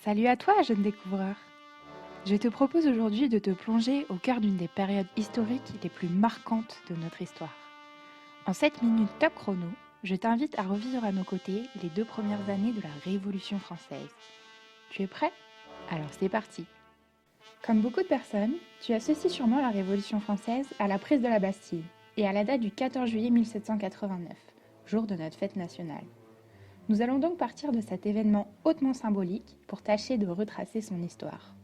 Salut à toi, jeune découvreur! Je te propose aujourd'hui de te plonger au cœur d'une des périodes historiques les plus marquantes de notre histoire. En 7 minutes top chrono, je t'invite à revivre à nos côtés les 2 premières années de la Révolution française. Tu es prêt? Alors c'est parti! Comme beaucoup de personnes, tu associes sûrement la Révolution française à la prise de la Bastille et à la date du 14 juillet 1789, jour de notre fête nationale. Nous allons donc partir de cet événement hautement symbolique pour tâcher de retracer son histoire.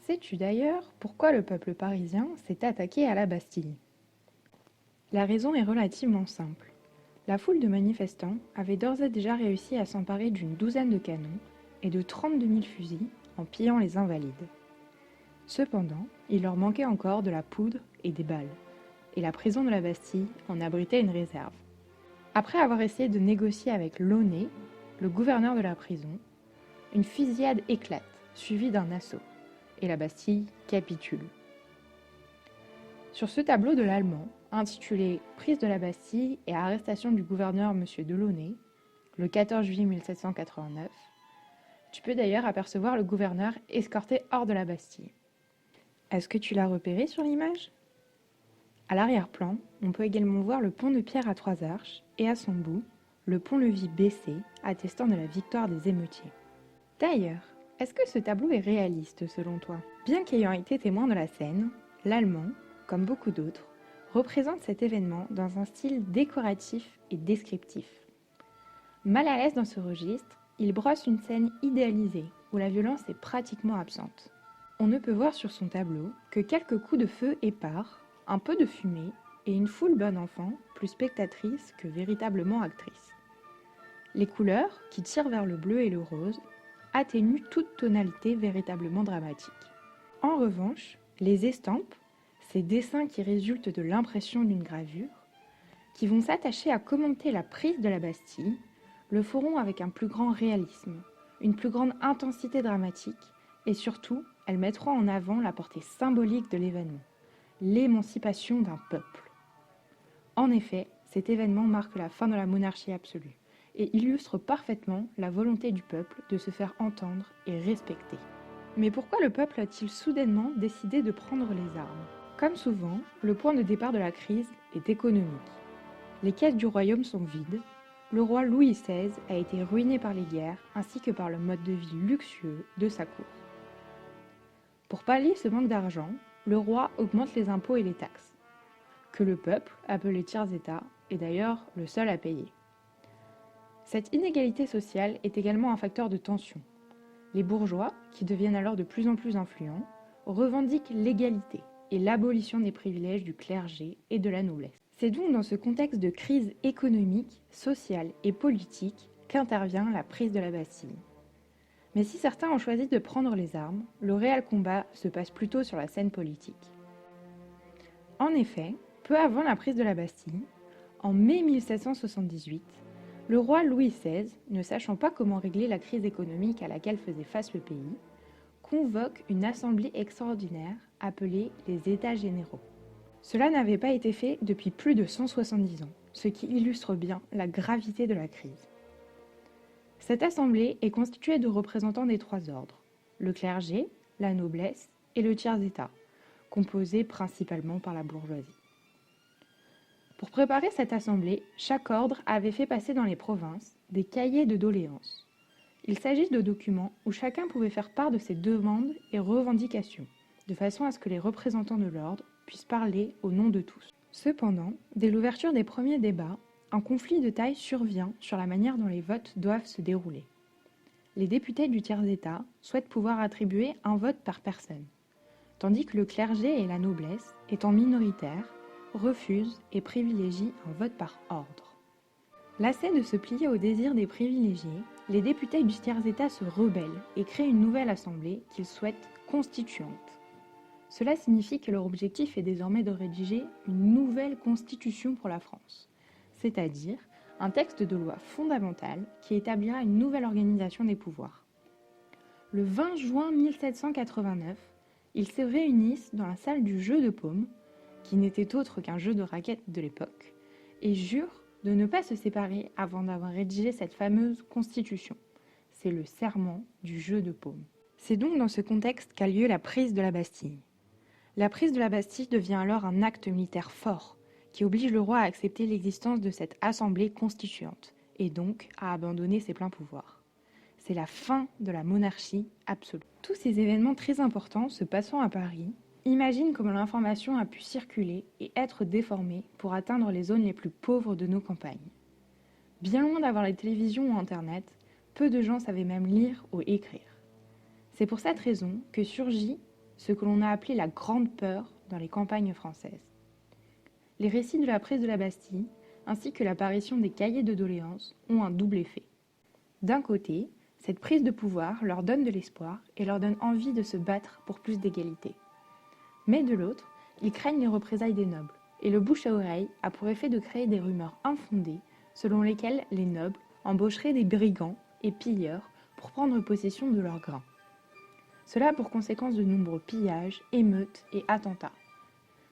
Sais-tu d'ailleurs pourquoi le peuple parisien s'est attaqué à la Bastille? La raison est relativement simple. La foule de manifestants avait d'ores et déjà réussi à s'emparer d'une douzaine de canons et de 32 000 fusils en pillant les Invalides. Cependant, il leur manquait encore de la poudre et des balles, et la prison de la Bastille en abritait une réserve. Après avoir essayé de négocier avec Launay, le gouverneur de la prison, une fusillade éclate, suivie d'un assaut, et la Bastille capitule. Sur ce tableau de l'allemand, intitulé « Prise de la Bastille et arrestation du gouverneur M. Delaunay », le 14 juillet 1789, tu peux d'ailleurs apercevoir le gouverneur escorté hors de la Bastille. Est-ce que tu l'as repéré sur l'image? À l'arrière-plan, on peut également voir le pont de pierre à 3 arches et à son bout, le pont-levis baissé, attestant de la victoire des émeutiers. D'ailleurs, est-ce que ce tableau est réaliste selon toi? Bien qu'ayant été témoin de la scène, l'Allemand, comme beaucoup d'autres, représente cet événement dans un style décoratif et descriptif. Mal à l'aise dans ce registre, il brosse une scène idéalisée où la violence est pratiquement absente. On ne peut voir sur son tableau que quelques coups de feu épars, un peu de fumée et une foule bonne enfant, plus spectatrice que véritablement actrice. Les couleurs, qui tirent vers le bleu et le rose, atténuent toute tonalité véritablement dramatique. En revanche, les estampes, ces dessins qui résultent de l'impression d'une gravure, qui vont s'attacher à commenter la prise de la Bastille, le feront avec un plus grand réalisme, une plus grande intensité dramatique, et surtout, elles mettront en avant la portée symbolique de l'événement, l'émancipation d'un peuple. En effet, cet événement marque la fin de la monarchie absolue et illustre parfaitement la volonté du peuple de se faire entendre et respecter. Mais pourquoi le peuple a-t-il soudainement décidé de prendre les armes? Comme souvent, le point de départ de la crise est économique. Les caisses du royaume sont vides, le roi Louis XVI a été ruiné par les guerres ainsi que par le mode de vie luxueux de sa cour. Pour pallier ce manque d'argent, le roi augmente les impôts et les taxes, que le peuple, appelé tiers-état, est d'ailleurs le seul à payer. Cette inégalité sociale est également un facteur de tension. Les bourgeois, qui deviennent alors de plus en plus influents, revendiquent l'égalité et l'abolition des privilèges du clergé et de la noblesse. C'est donc dans ce contexte de crise économique, sociale et politique qu'intervient la prise de la Bastille. Mais si certains ont choisi de prendre les armes, le réel combat se passe plutôt sur la scène politique. En effet, peu avant la prise de la Bastille, en mai 1778, le roi Louis XVI, ne sachant pas comment régler la crise économique à laquelle faisait face le pays, convoque une assemblée extraordinaire appelée les États généraux. Cela n'avait pas été fait depuis plus de 170 ans, ce qui illustre bien la gravité de la crise. Cette assemblée est constituée de représentants des 3 ordres, le clergé, la noblesse et le tiers-état, composés principalement par la bourgeoisie. Pour préparer cette assemblée, chaque ordre avait fait passer dans les provinces des cahiers de doléances. Il s'agit de documents où chacun pouvait faire part de ses demandes et revendications, de façon à ce que les représentants de l'ordre puissent parler au nom de tous. Cependant, dès l'ouverture des premiers débats, un conflit de taille survient sur la manière dont les votes doivent se dérouler. Les députés du tiers-état souhaitent pouvoir attribuer un vote par personne, tandis que le clergé et la noblesse, étant minoritaires, refusent et privilégient un vote par ordre. Lassés de se plier au désir des privilégiés, les députés du tiers-état se rebellent et créent une nouvelle assemblée qu'ils souhaitent constituante. Cela signifie que leur objectif est désormais de rédiger une nouvelle constitution pour la France, c'est-à-dire un texte de loi fondamentale qui établira une nouvelle organisation des pouvoirs. Le 20 juin 1789, ils se réunissent dans la salle du jeu de paume, qui n'était autre qu'un jeu de raquettes de l'époque, et jurent de ne pas se séparer avant d'avoir rédigé cette fameuse constitution, c'est le serment du jeu de paume. C'est donc dans ce contexte qu'a lieu la prise de la Bastille. La prise de la Bastille devient alors un acte militaire fort, qui oblige le roi à accepter l'existence de cette assemblée constituante, et donc à abandonner ses pleins pouvoirs. C'est la fin de la monarchie absolue. Tous ces événements très importants se passant à Paris, imagine comment l'information a pu circuler et être déformée pour atteindre les zones les plus pauvres de nos campagnes. Bien loin d'avoir les télévisions ou Internet, peu de gens savaient même lire ou écrire. C'est pour cette raison que surgit ce que l'on a appelé la Grande Peur dans les campagnes françaises. Les récits de la prise de la Bastille, ainsi que l'apparition des cahiers de doléances, ont un double effet. D'un côté, cette prise de pouvoir leur donne de l'espoir et leur donne envie de se battre pour plus d'égalité. Mais de l'autre, ils craignent les représailles des nobles, et le bouche à oreille a pour effet de créer des rumeurs infondées selon lesquelles les nobles embaucheraient des brigands et pilleurs pour prendre possession de leurs grains. Cela a pour conséquence de nombreux pillages, émeutes et attentats.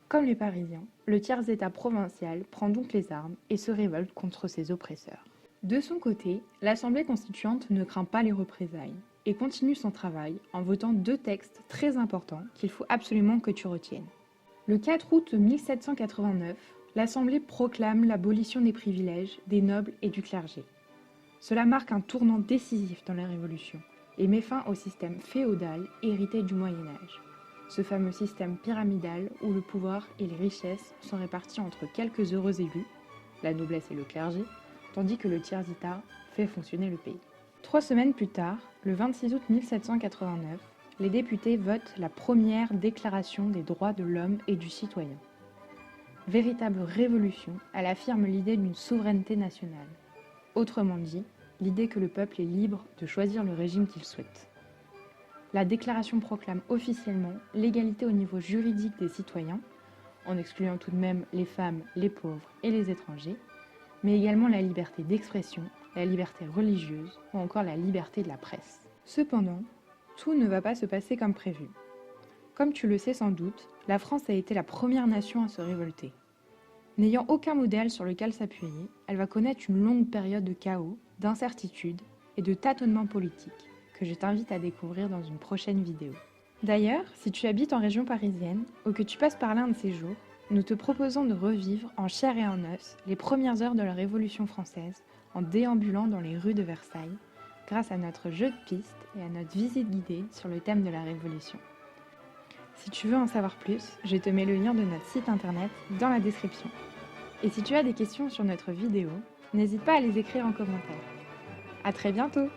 Comme les Parisiens, le tiers-état provincial prend donc les armes et se révolte contre ses oppresseurs. De son côté, l'Assemblée constituante ne craint pas les représailles et continue son travail en votant 2 textes très importants qu'il faut absolument que tu retiennes. Le 4 août 1789, l'Assemblée proclame l'abolition des privilèges des nobles et du clergé. Cela marque un tournant décisif dans la Révolution et met fin au système féodal hérité du Moyen-Âge. Ce fameux système pyramidal où le pouvoir et les richesses sont répartis entre quelques heureux élus, la noblesse et le clergé, tandis que le tiers-état fait fonctionner le pays. 3 semaines plus tard, le 26 août 1789, les députés votent la première déclaration des droits de l'homme et du citoyen. Véritable révolution, elle affirme l'idée d'une souveraineté nationale. Autrement dit, l'idée que le peuple est libre de choisir le régime qu'il souhaite. La déclaration proclame officiellement l'égalité au niveau juridique des citoyens, en excluant tout de même les femmes, les pauvres et les étrangers, mais également la liberté d'expression, la liberté religieuse ou encore la liberté de la presse. Cependant, tout ne va pas se passer comme prévu. Comme tu le sais sans doute, la France a été la première nation à se révolter. N'ayant aucun modèle sur lequel s'appuyer, elle va connaître une longue période de chaos, d'incertitude et de tâtonnement politique que je t'invite à découvrir dans une prochaine vidéo. D'ailleurs, si tu habites en région parisienne ou que tu passes par l'un de ces jours, nous te proposons de revivre en chair et en os les premières heures de la Révolution française en déambulant dans les rues de Versailles grâce à notre jeu de pistes et à notre visite guidée sur le thème de la Révolution. Si tu veux en savoir plus, je te mets le lien de notre site internet dans la description. Et si tu as des questions sur notre vidéo, n'hésite pas à les écrire en commentaire. À très bientôt!